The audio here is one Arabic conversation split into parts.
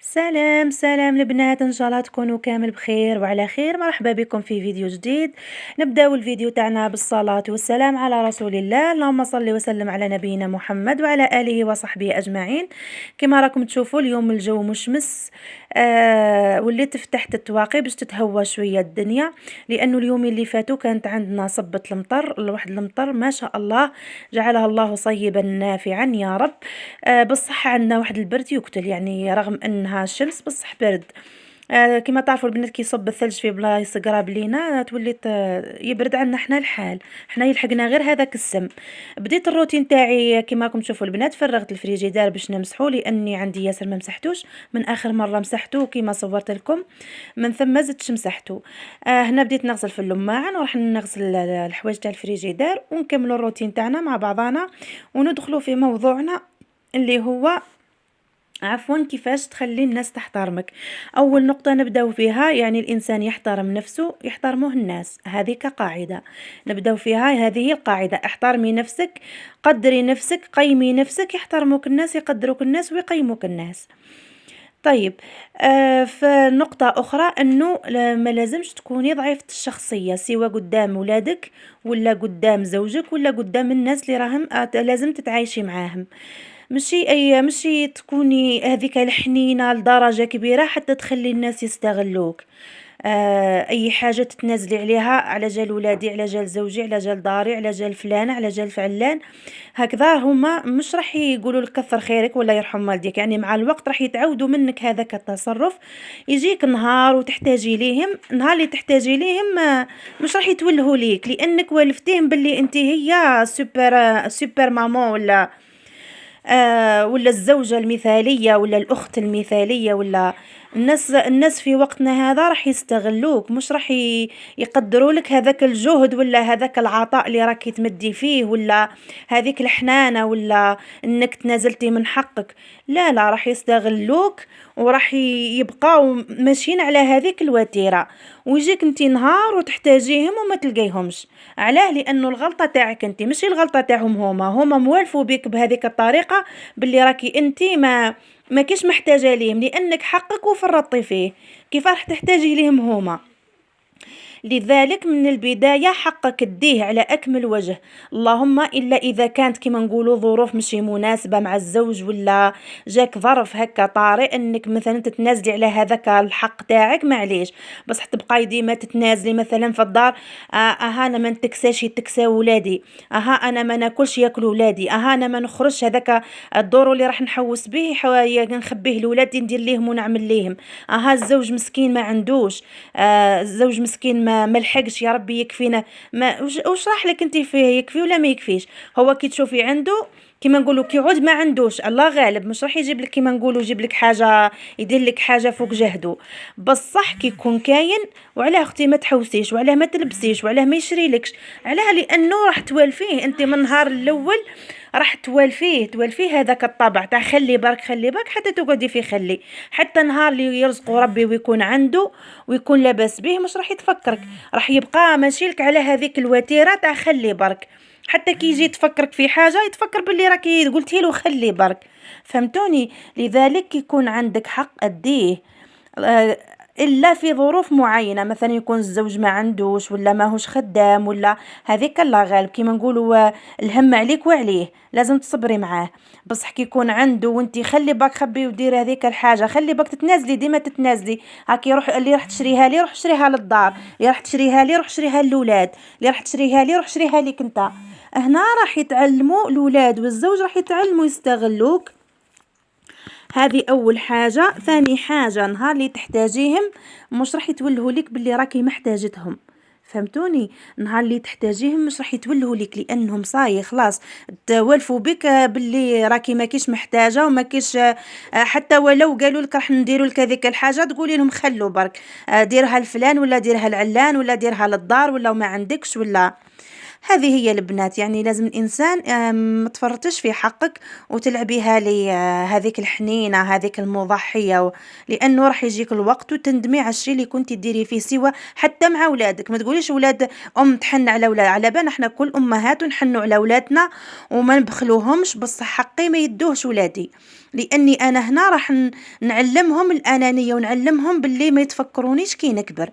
سلام سلام البنات، ان شاء الله تكونوا كامل بخير وعلى خير. مرحبا بكم في فيديو جديد. نبداو الفيديو تاعنا بالصلاة والسلام على رسول الله. اللهم صل وسلم على نبينا محمد وعلى اله وصحبه اجمعين. كما راكم تشوفوا اليوم الجو مشمس، وليت فتحت التواقي باش تتهوى شويه الدنيا، لانه اليوم اللي فاتوا كانت عندنا صبة المطر، واحد المطر ما شاء الله، جعلها الله صيبا نافعا يا رب. بصح عندنا واحد البرد يقتل، يعني رغم انها الشمس بصح برد. كما تعرفوا البنات كي يصب الثلج في بلايص قراب لينا تولي يبرد عنا حنا الحال. حنا يلحقنا غير هذاك السم. بديت الروتين تاعي كما راكم تشوفوا البنات، فرغت الفريجيدار باش نمسحو لاني عندي ياسر ما مسحتوش من اخر مره مسحتو كما صورت لكم، من ثم زدتش مسحتو. هنا بديت نغسل في اللماعن وراح نغسل الحوايج تاع الفريجيدار ونكملوا الروتين تاعنا مع بعضنا وندخلوا في موضوعنا اللي هو كيفاش تخلي الناس تحترمك. اول نقطة نبداو فيها، يعني الانسان يحترم نفسه يحترمه الناس، هذه كقاعدة نبداو فيها. هذه القاعدة: احترمي نفسك، قدري نفسك، قيمي نفسك، يحترموك الناس، يقدروك الناس، ويقيموك الناس. طيب، فنقطة أخرى أنه ما لازمش تكوني ضعيفة الشخصية، سواء قدام ولادك ولا قدام زوجك ولا قدام الناس اللي راهم لازم تتعايشي معاهم. مشي تكوني هذيك الحنينة لدرجة كبيرة حتى تخلي الناس يستغلوك. اي حاجه تتنازلي عليها على جال ولادي، على جال زوجي، على جال داري، على جال فلانه، على جال فعلان، هكذا هما مش راح يقولوا لك كثر خيرك ولا يرحم والديك، يعني مع الوقت راح يتعودوا منك هذاك التصرف. يجيك نهار وتحتاجي ليهم، نهار اللي تحتاجي ليهم مش راح يتولهوا ليك، لانك والفتيهم باللي انت هي سوبر مامون، ولا الزوجة المثالية ولا الأخت المثالية، ولا الناس في وقتنا هذا راح يستغلوك، مش راح يقدروا لك هذاك الجهد ولا هذاك العطاء اللي راكي تمدي فيه، ولا هذيك الحنانة، ولا انك تنازلتي من حقك. لا لا، راح يستغلوك وراح يبقاو ماشيين على هذيك الوتيرة، ويجيك انت نهار وتحتاجيهم وما تلقيهمش. علاه؟ لانه الغلطة تاعك انت، مش الغلطة تاعهم. هما موالفوا بك بهذيك الطريقة، باللي راكي انت ما كيش محتاجة ليهم، لانك حقك وفرطتي فيه. كيف راح تحتاجي ليهم هما؟ لذلك من البداية حقك تديه على أكمل وجه. اللهم إلا إذا كانت كما نقولوا ظروف مشي مناسبة مع الزوج، ولا جاك ظرف هكا طارئ أنك مثلا تتنازلي على هذاك الحق تاعك، معليش. بس تبقاي ديما تتنازلي مثلا في الدار. أنا ما نتكساش يتكسا ولادي، أنا ما ناكلش ياكلوا ولادي، أنا ما نخرجش هذاك الدور اللي راح نحوس به نخبيه لولادي، ندير ليهم ونعمل ليهم. الزوج مسكين ما عندوش، الزوج مسكين ما لحقش، يا ربي يكفينا. ما وش راح لك انت فيه؟ يكفي ولا ما يكفيش؟ هو كي تشوفي عنده كيما نقولوا كي يعود ما عندوش، الله غالب مش راح يجيب لك كيما نقولوا يجيب لك حاجه، يدير لك حاجه فوق جهده. بصح كي يكون كاين، وعلاه اختي ما تحوسيش، وعلاه ما تلبسيش، وعلاه ما يشري لكش؟ علاه؟ لانه راح توالفيه انت من النهار الاول، راح توالفيه هذاك الطبع تاع خلي برك خلي برك حتى تقعدي في خلي، حتى نهار اللي يرزقه ربي ويكون عنده ويكون لاباس به مش راح يتفكرك، راح يبقى ماشيلك على هذيك الوتيره تاع خلي برك. حتى كي يجي تفكرك في حاجه يتفكر باللي راكي قلتي له خلي برك. فهمتوني؟ لذلك يكون عندك حق اديه، آه، الا في ظروف معينه، مثلا يكون الزوج ما عندوش ولا ماهوش خدام، ولا هذيك الله غالب كيما نقولوا الهم عليك وعليه، لازم تصبري معاه. بصح كي يكون عنده وانتي خلي باك خبي وديري هذيك الحاجه، خلي باك تتنازلي، ديما تتنازلي. هاكي روح اللي راح تشريها لي روح شريها للدار، اللي راح تشريها لي روح شريها للولاد، اللي راح تشريها لي روح شريها ليك انت. هنا راح يتعلموا الولاد والزوج، راح يتعلموا يستغلوك. هذه اول حاجه. ثاني حاجه، نهار اللي تحتاجيهم مش راح يتولهوا لك باللي راكي محتاجتهم. فهمتوني؟ نهار اللي تحتاجيهم مش راح يتولهوا لك، لانهم صاي خلاص توالفوا بك باللي راكي ما كيش محتاجه وما كيش. حتى ولو قالوا لك راح نديروا لك هذيك الحاجه، تقولي لهم خلوا برك، ديرها لفلان ولا ديرها لعلان ولا ديرها للدار ولا ما عندكش ولا. هذه هي البنات، يعني لازم الإنسان ما تفرطيش في حقك وتلعبيها لي هذيك الحنينة هذيك المضحية لأنه راح يجيك الوقت وتندمي على الشيء اللي كنتي ديري فيه سوا حتى مع ولادك. ما تقوليش ولاد تحن على ولاد، على بالنا احنا كل أمهات ونحنوا على ولادنا وما نبخلوهمش، بصح حقي ما يدوهش ولادي، لأني أنا هنا راح نعلمهم الأنانية ونعلمهم باللي ما يتفكرونيش كي نكبر.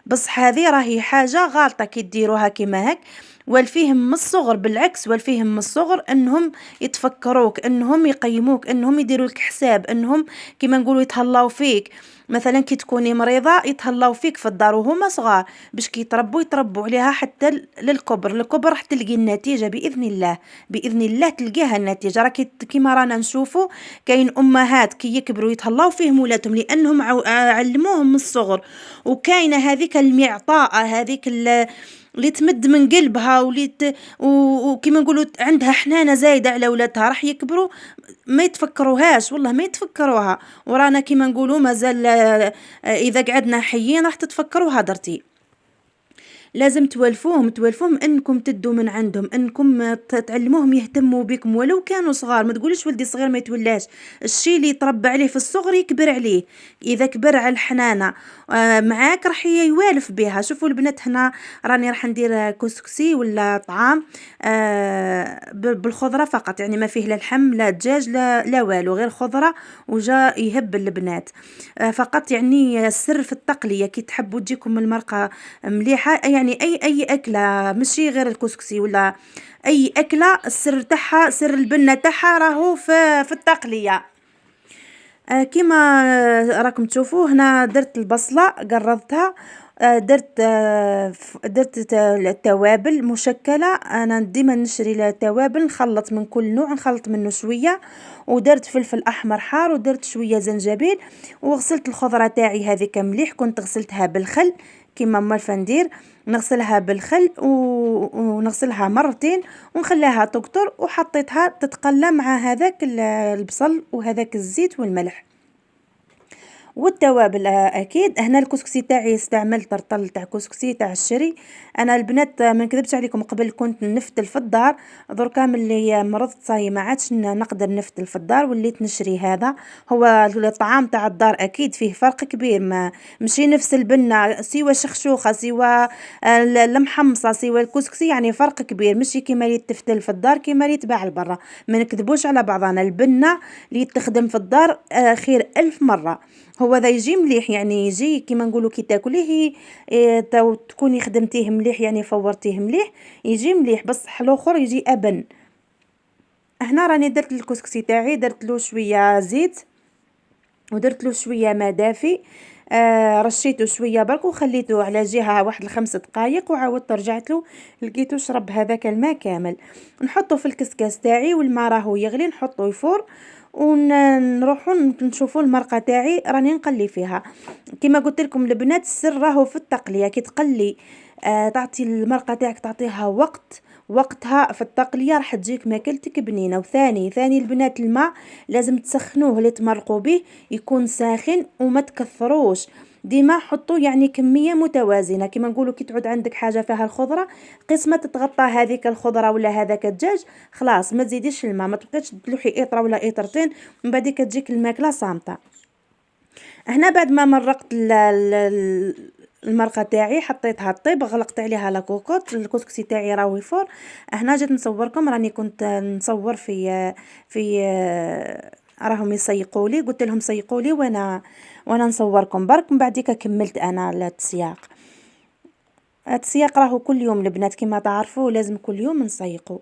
بصح هذه راهي حاجة غالطة كي ديروها كيما هاك، والفيهم من الصغر بالعكس، والفيهم من الصغر انهم يتفكروك، انهم يقيموك، انهم يديروا لك حساب، انهم كيما نقولوا يتهلاو فيك. مثلا كي تكوني مريضة يتهلاو فيك في الدار وهما صغار، باش كي يتربوا عليها حتى للكبر راح تلقي النتيجة بإذن الله. بإذن الله تلقاها النتيجة. راكي كيما رانا نشوفوا كاين أمهات كي يكبروا يتهلاو فيهم ولادهم لأنهم علموهم من الصغر، وكاينة هذيك المعطاءة هذيك اللي تمد من قلبها وكيما نقولوا عندها حنانة زايدة على ولادها، راح يكبروا ما يتفكروهاش، والله ما يتفكروها. ورانا كيما نقولوا مازال إذا قعدنا حيين راح تتفكروا هدرتي. لازم توالفوهم انكم تدوا من عندهم، انكم تعلموهم يهتموا بكم ولو كانوا صغار. ما تقولش ولدي صغير ما يتولاش، الشيء اللي يتربى عليه في الصغر يكبر عليه. اذا كبر على الحنانه معاك راح يوالف بها. شوفوا البنات هنا راني راح ندير كسكسي ولا طعام بالخضره فقط، يعني ما فيه لا لحم لا دجاج لا والو، غير خضره وجا يهب البنات فقط. يعني السر في التقليه، كي تحبوا تجيكم المرقه مليحه، يعني اي اكله ماشي غير الكسكسي ولا اي اكله، السر تاعها سر البنه تاعها راهو في التقليه. كيما راكم تشوفوا هنا درت البصله قرضتها، درت التوابل مشكله. انا ديما نشري التوابل نخلط من كل نوع، نخلط منه شويه، ودرت فلفل احمر حار، ودرت شويه زنجبيل، وغسلت الخضره تاعي هذيك مليح، كنت غسلتها بالخل كيما ما ندير، نغسلها بالخل ونغسلها مرتين ونخليها تقطر، وحطيتها تتقلى مع هذاك البصل وهذاك الزيت والملح والتوابل. اكيد هنا الكسكسي تاعي استعملت رطل تاع كسكسي تاع الشري. انا البنات ما نكذبش عليكم، قبل كنت نفتل في الدار، دركا ملي مرضت صاي ما عادش نقدر نفتل في الدار، وليت نشري هذا. هو الطعام تاع الدار اكيد فيه فرق كبير، ما مشي نفس البنه، سوى شخشوخه سوى المحمصه سوى الكسكسي، يعني فرق كبير، مشي كيما اللي تفتل في الدار كيما اللي تباع لبرا. ما نكذبوش على بعضنا، البنه اللي تخدم في الدار خير 1000 مرة. هو ذا يجي مليح، يعني يجي كيما نقولوا كي تاكليه تكوني خدمتيه مليح، يعني فورتيه مليح يجي مليح، بصح الاخر يجي ابن. هنا راني درت الكسكسي تاعي، درت له شويه زيت ودرت له شويه ما دافي، رشيته شويه برك وخليته على جهه واحد 5 دقائق، وعاودت رجعت له لقيته شرب هذاك الماء كامل. نحطه في الكسكاس تاعي والماء راهو يغلي، نحطه يفور ونروحوا نشوفوا المرقه تاعي راني نقلي فيها. كما قلت لكم البنات السر راهو في التقليه، كي تقلي تعطي المرقه تاعك تعطيها وقتها في التقليه راح تجيك ماكلتك بنينه. وثاني البنات الماء لازم تسخنوه اللي تمرقوا به يكون ساخن، وما تكثروش، ديما حطوا يعني كميه متوازنه. كما نقولوا كي تعود عندك حاجه فيها الخضره قسمه تتغطى هذيك الخضره ولا هذاك الدجاج، خلاص ما تزيديش الماء، ما تبقيش تلوحي اطره ولا اطرتين من بعد تجيك الماكله صامته. هنا بعد ما مرقت المرقه تاعي حطيتها طيب، غلقت عليها لاكوكوط، الكسكسي تاعي راهو يفور. هنا جيت نصوركم، راني كنت نصور في راهم يسيقوا لي، قلت لهم سيقوا لي وانا نصوركم برك. من بعديك كملت انا التسياق راهو كل يوم البنات كما تعرفوا، لازم كل يوم نسيقوا.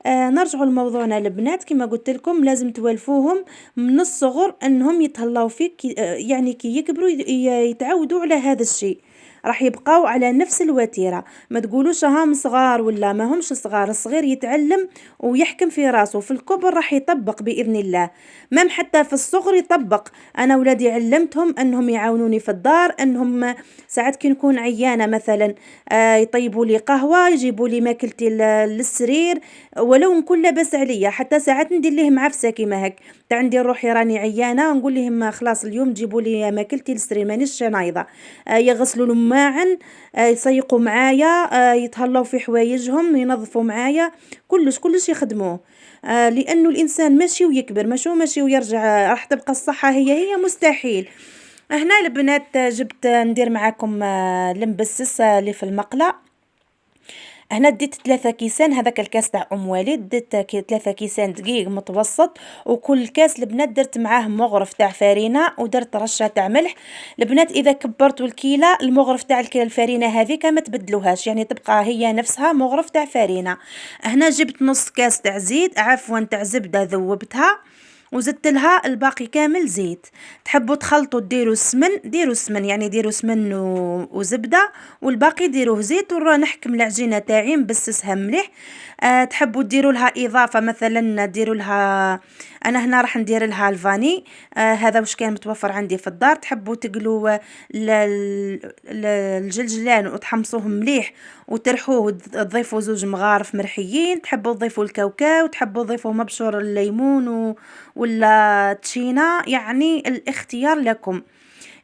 نرجعوا لموضوعنا البنات، كما قلت لكم لازم توالفوهم من الصغر انهم يتهلاو فيك، يعني كي يكبروا يتعودوا على هذا الشيء، راح يبقاو على نفس الوتيره. ما تقولوش هاهم صغار ولا ما همش صغار، الصغير يتعلم ويحكم في راسه، في الكبر راح يطبق باذن الله. مام حتى في الصغر يطبق. انا ولادي علمتهم انهم يعاونوني في الدار، انهم ساعات كي نكون عيانه مثلا يطيبوا لي قهوه، يجيبوا لي ماكلتي للسرير، ولو نكون لاباس عليا. حتى ساعات ندير لهم عفسه كيما هك، عندي روحي راني عيانه ونقول لهم خلاص اليوم جيبوا لي ماكلتي للسرير مانيش نايضه، يغسلوا لهم ماعن، يسيقوا معايا، يتهلاو في حوايجهم، ينظفوا معايا، كلش يخدموه. لانه الانسان ماشي ويكبر، ماشي ويرجع، راح تبقى الصحة هي مستحيل. هنا البنات جبت ندير معاكم المبسس اللي في المقلة. هنا ديت 3 كيسان، هذاك الكاس تاع ام وليد، ديت 3 كيسان دقيق متوسط، وكل كاس البنات درت معاه مغرف تاع فرينه، ودرت رشه تاع ملح. البنات اذا كبرتوا الكيله، المغرف تاع الفرينه هذيك ما تبدلوهاش، يعني تبقى هي نفسها مغرف تاع فرينه. هنا جبت نص كاس تاع زيت، عفوا تاع زبده، ذوبتها وزدت لها الباقي كامل زيت. تحبوا تخلطوا ديروا السمن، ديروا السمن، يعني ديروا سمن وزبده، والباقي ديروه زيت. نحكم العجينه تاعي نبسسها مليح. تحبوا ديروا لها اضافه، مثلا ديروا لها، انا هنا راح ندير لها الفاني. هذا واش كان متوفر عندي في الدار. تحبوا تقلوا الجلجلان وتحمصوهم مليح وترحوه، وتضيفوا 2 مغارف مرحيين. تحبوا تضيفوا الكاوكاو، تحبوا تضيفوا مبشور الليمون ولا تشينا، يعني الاختيار لكم.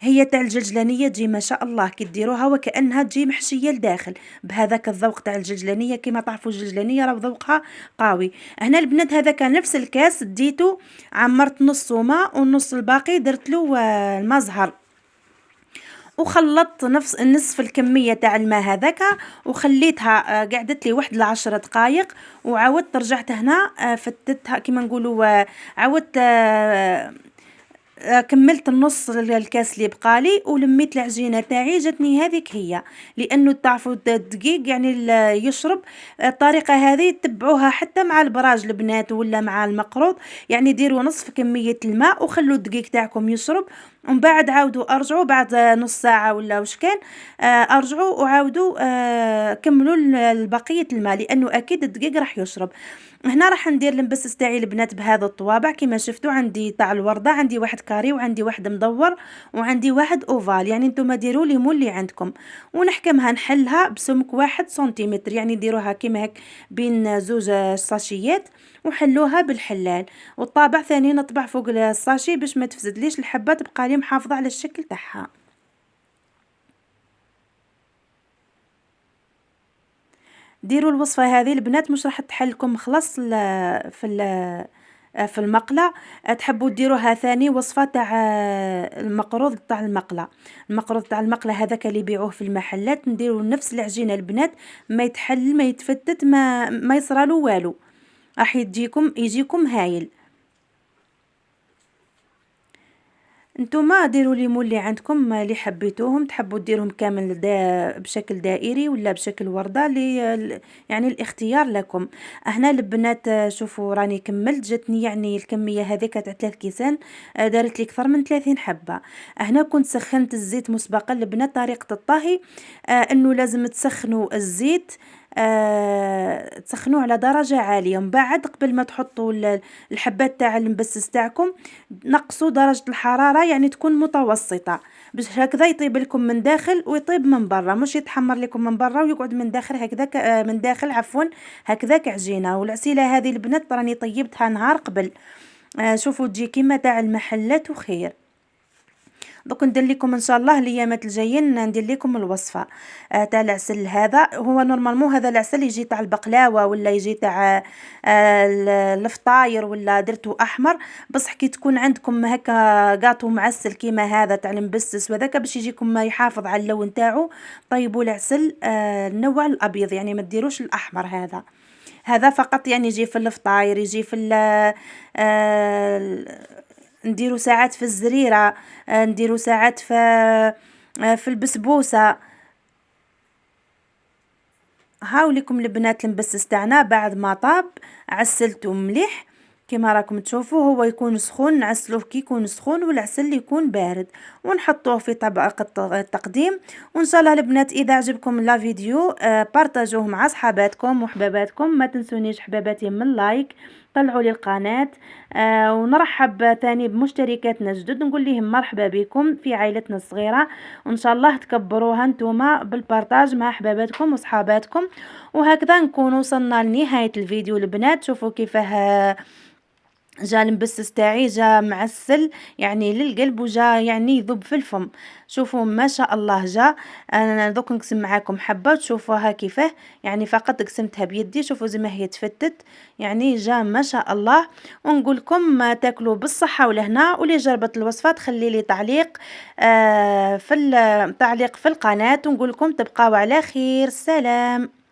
هي تاع الجلجلانيه تجي ما شاء الله كي ديروها وكانها تجي محشيه لداخل، بهذاك الذوق تاع الجلجلانيه. كيما تعرفوا الجلجلانيه راه ذوقها قوي. هنا البنات هذاك نفس الكاس ديتو، عمرت نصه ماء والنص الباقي درت له الماء زهر، وخلطت نصف الكميه تاع الماء هذاك، وخليتها قعدت لي واحد 10 دقائق. وعاودت رجعت هنا فتتها كيما نقولوا، عاودت كملت النص الكاس اللي بقالي، ولميت العجينه تاعي جاتني هذيك هي. لانه تعرفوا الدقيق يعني يشرب. الطريقه هذه تبعوها حتى مع البراج البنات ولا مع المقروض، يعني ديروا نصف كميه الماء وخلوا الدقيق تاعكم يشرب، ومن بعد عاودوا ارجعوا بعد نص ساعه ولا واش كان، ارجعوا وعاودوا كملوا بقيه الماء، لانه اكيد الدقيق راح يشرب. هنا راح ندير المبسس تاعي البنات بهذا الطوابع كما شفتوا. عندي تاع الوردة، عندي واحد كاري، وعندي واحد مدور، وعندي واحد اوفال، يعني نتوما ديروا لي مول اللي عندكم. ونحكمها نحلها بسمك 1 سنتيمتر، يعني ديروها كيما هيك بين 2 ساشيات، وحلوها بالحلال. والطابع ثاني نطبع فوق الساشي باش ما تفسدليش الحبة، تبقى لي محافظة على الشكل تاعها. ديروا الوصفة هذه البنات، مش راح تحلكم خلاص في المقلة. تحبوا ديروها ثاني وصفة تاع المقروض تاع المقلة. المقروض تاع المقلة هذاك اللي يبيعوه في المحلات، نديروا نفس العجينة البنات، ما يتحل ما يتفتت ما يصرالو والو، راح يجيكم هايل. نتوما ديروا لي مول اللي عندكم اللي حبيتوهم، تحبوا ديرهم كامل بشكل دائري ولا بشكل وردة، يعني الاختيار لكم. هنا البنات شوفوا راني كملت، جاتني يعني الكمية هذيك تاع 3 كيسان، دارت لي اكثر من 30 حبة. هنا كنت سخنت الزيت مسبقا البنات. طريقة الطهي انه لازم تسخنوا الزيت، تسخنوه على درجة عالية. من بعد قبل ما تحطوا الحبات تاع المبسس تاعكم، نقصوا درجة الحرارة، يعني تكون متوسطة، باش هكذا يطيب لكم من داخل ويطيب من برا، مش يتحمر لكم من برا ويقعد من داخل هكذاك، من داخل عفوا هكذاك عجينة. والعسيلة هذه البنات راني طيبتها نهار قبل. شوفوا تجي كيما تاع المحلات وخير. دوك ندير لكم ان شاء الله الايامات الجايين ندير لكم الوصفه تاع العسل هذا. هو نورمالمون هذا العسل يجي تاع البقلاوه ولا يجي تاع الفطاير ولا درتو احمر، بصح كي تكون عندكم هكا قاطو معسل كيما هذا تاع المبسس وذاك باش يجيكم يحافظ على اللون تاعو، طيبوا العسل النوع الابيض، يعني ما ديروش الاحمر. هذا فقط يعني يجي في الفطاير، يجي في نديرو ساعات في الزريرة، نديرو ساعات في البسبوسة. هاوليكم البنات المبسس تاعنا بعد ما طاب، عسلته مليح كما راكم تشوفوا. هو يكون سخون، نعسلوه كي يكون سخون، والعسل يكون بارد، ونحطوه في طبق التقديم. وان شاء الله البنات اذا عجبكم لا فيديو بارطاجوه مع صحاباتكم وحباباتكم. ما تنسونيش حباباتي من لايك، طلعوا لي القناة. ونرحب ثاني بمشتركاتنا الجدد، نقول لهم مرحبا بكم في عائلتنا الصغيرة، وان شاء الله تكبروها نتوما بالبارطاج مع حباباتكم وصحاباتكم. وهكذا نكون وصلنا لنهاية الفيديو البنات. شوفوا كيفاه جا المبسّس تاعي جا معسّل يعني للقلب، وجا يعني يذوب في الفم. شوفوا ما شاء الله جا. أنا دوك نقسم معاكم حبّة تشوفوها كيفاه، يعني فقط قسمتها بيدي، شوفوا زي ما هي تفتّت، يعني جا ما شاء الله. ونقول لكم تاكلوه بالصحة والهنا، واللي جربت الوصفة تخلّي لي تعليق في تعليق في القناة، ونقول لكم تبقاو على خير، سلام.